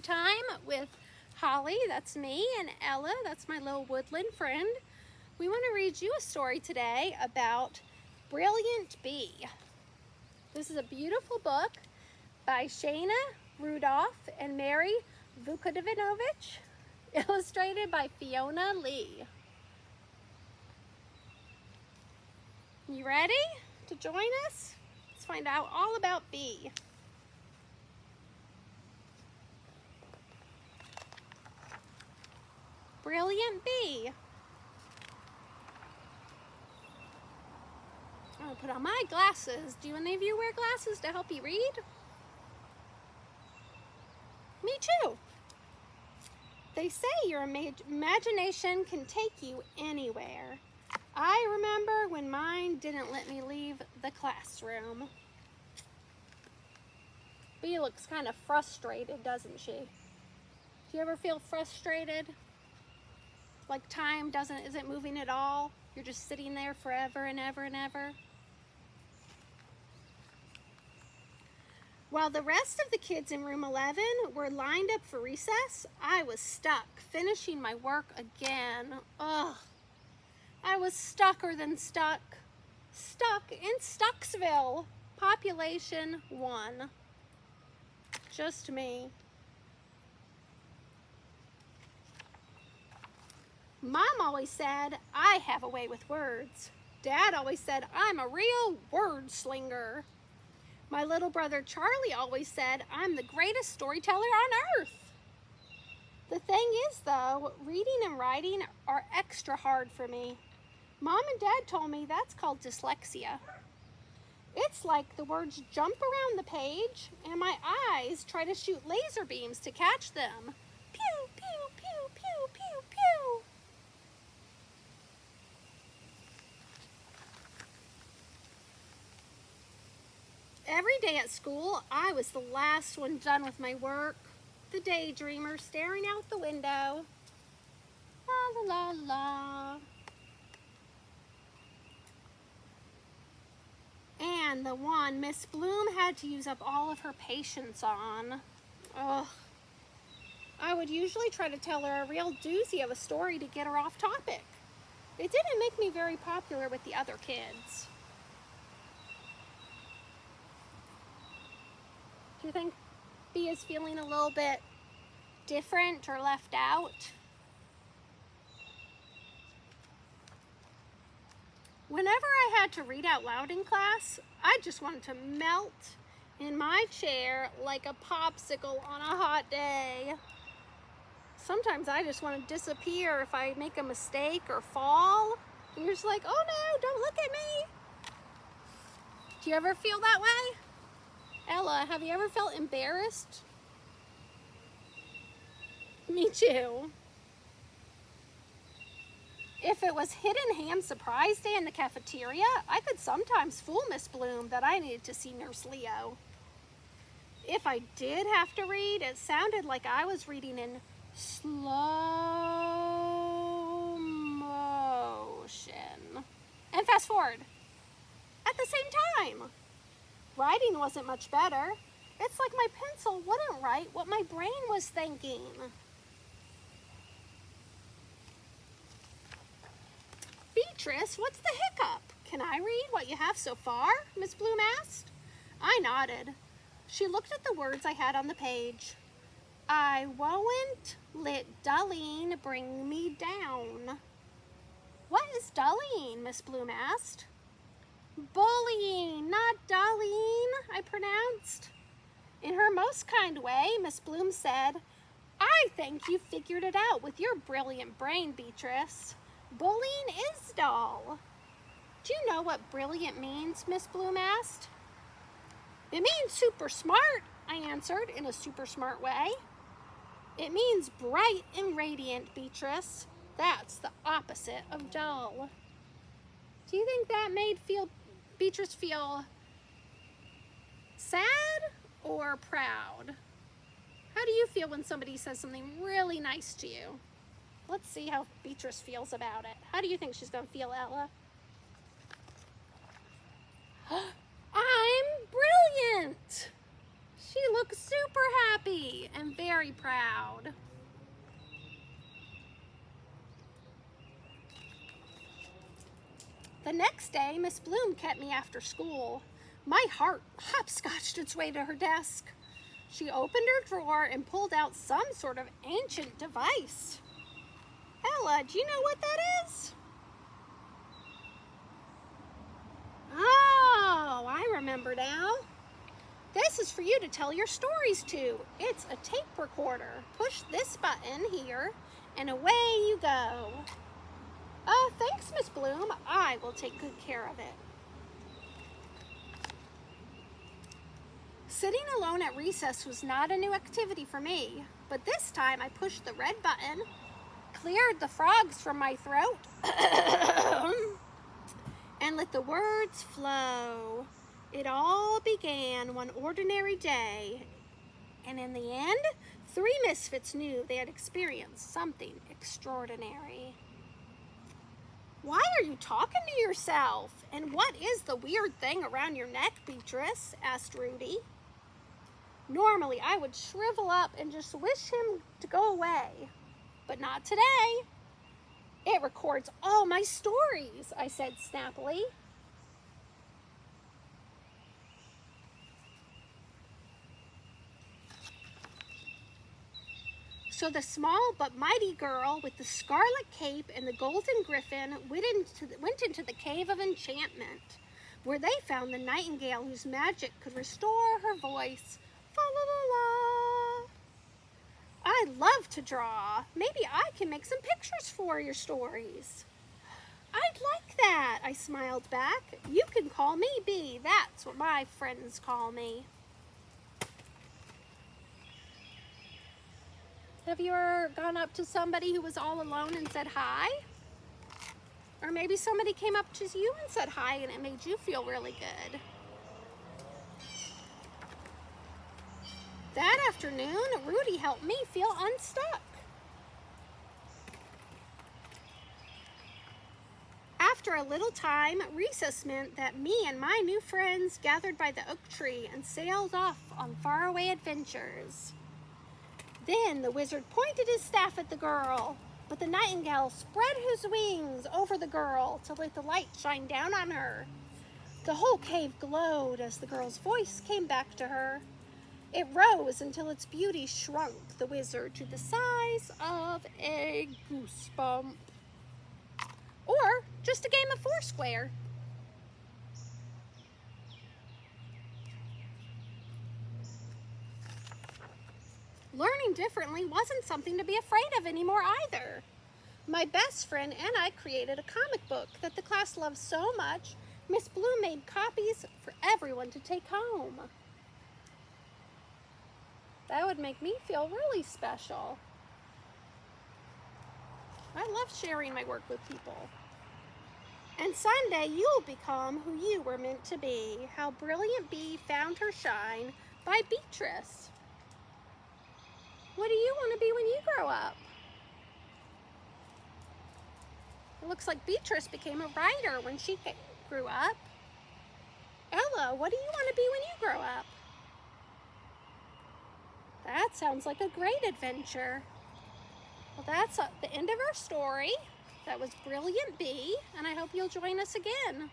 time with Holly, that's me, and Ella, that's my little woodland friend. We want to read you a story today about Brilliant Bea. This is a beautiful book by Shana Rudolph and Mary Vukodovinovich, illustrated by Fiona Lee. You ready to join us? Let's find out all about Bea. Brilliant Bea. I'm gonna put on my glasses. Do any of you wear glasses to help you read? Me too. They say your imagination can take you anywhere. I remember when mine didn't let me leave the classroom. Bea looks kind of frustrated, doesn't she? Do you ever feel frustrated? Like time isn't moving at all? You're just sitting there forever and ever and ever? While the rest of the kids in room 11 were lined up for recess, I was stuck, finishing my work again. Ugh. I was stucker than stuck. Stuck in Stucksville. Population 1. Just me. Mom always said I have a way with words. Dad always said I'm a real word slinger. My little brother Charlie always said I'm the greatest storyteller on earth. The thing is though, reading and writing are extra hard for me. Mom and Dad told me that's called dyslexia. It's like the words jump around the page and my eyes try to shoot laser beams to catch them. Pew, pew, pew, pew, pew, pew. Every day at school, I was the last one done with my work. The daydreamer staring out the window. La la la la. And the one Miss Bloom had to use up all of her patience on. Ugh. I would usually try to tell her a real doozy of a story to get her off topic. It didn't make me very popular with the other kids. Do you think Bea is feeling a little bit different or left out? Whenever I had to read out loud in class, I just wanted to melt in my chair like a popsicle on a hot day. Sometimes I just want to disappear if I make a mistake or fall. And you're just like, oh no, don't look at me. Do you ever feel that way? Ella, have you ever felt embarrassed? Me too. If it was Hidden Ham Surprise Day in the cafeteria, I could sometimes fool Miss Bloom that I needed to see Nurse Leo. If I did have to read, it sounded like I was reading in slow motion. And fast forward at the same time. Writing wasn't much better. It's like my pencil wouldn't write what my brain was thinking. Beatrice, what's the hiccup? Can I read what you have so far? Miss Bloom asked. I nodded. She looked at the words I had on the page. I won't let dulling bring me down. What is dulling? Miss Bloom asked. Bullying, not dulling, I pronounced. In her most kind way, Miss Bloom said, I think you figured it out with your brilliant brain, Beatrice. Bullying is dull. Do you know what brilliant means? Miss Bloom asked. It means super smart, I answered in a super smart way. It means bright and radiant, Beatrice. That's the opposite of dull. Do you think that made Beatrice feel sad or proud? How do you feel when somebody says something really nice to you? Let's see how Beatrice feels about it. How do you think she's going to feel, Ella? I'm brilliant! She looks super happy and very very proud. The next day, Miss Bloom kept me after school. My heart hopscotched its way to her desk. She opened her drawer and pulled out some sort of ancient device. Ella, do you know what that is? Oh, I remember now. This is for you to tell your stories to. It's a tape recorder. Push this button here, and away you go. Oh, thanks, Miss Bloom. I will take good care of it. Sitting alone at recess was not a new activity for me, but this time I pushed the red button, cleared the frogs from my throat, and let the words flow. It all began one ordinary day, and in the end, 3 misfits knew they had experienced something extraordinary. Why are you talking to yourself? And what is the weird thing around your neck, Beatrice? Asked Rudy. Normally, I would shrivel up and just wish him to go away, but not today. It records all my stories, I said snappily. So the small but mighty girl with the scarlet cape and the golden griffin went into the cave of enchantment, where they found the nightingale whose magic could restore her voice. Fa-la-la-la. I love to draw. Maybe I can make some pictures for your stories. I'd like that, I smiled back. You can call me Bea. That's what my friends call me. Have you ever gone up to somebody who was all alone and said hi? Or maybe somebody came up to you and said hi and it made you feel really good. That afternoon, Rudy helped me feel unstuck. After a little time, recess meant that me and my new friends gathered by the oak tree and sailed off on faraway adventures. Then the wizard pointed his staff at the girl, but the nightingale spread his wings over the girl to let the light shine down on her. The whole cave glowed as the girl's voice came back to her. It rose until its beauty shrunk the wizard to the size of a goosebump. Or just a game of Foursquare. Learning differently wasn't something to be afraid of anymore either. My best friend and I created a comic book that the class loved so much, Miss Bloom made copies for everyone to take home. That would make me feel really special. I love sharing my work with people. And someday you'll become who you were meant to be. How Brilliant Bea Found Her Shine by Beatrice. What do you want to be when you grow up? It looks like Beatrice became a writer when she grew up. Ella, what do you want to be when you grow up? That sounds like a great adventure. Well, that's the end of our story. That was Brilliant Bea, and I hope you'll join us again.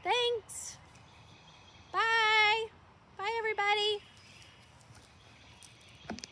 Thanks.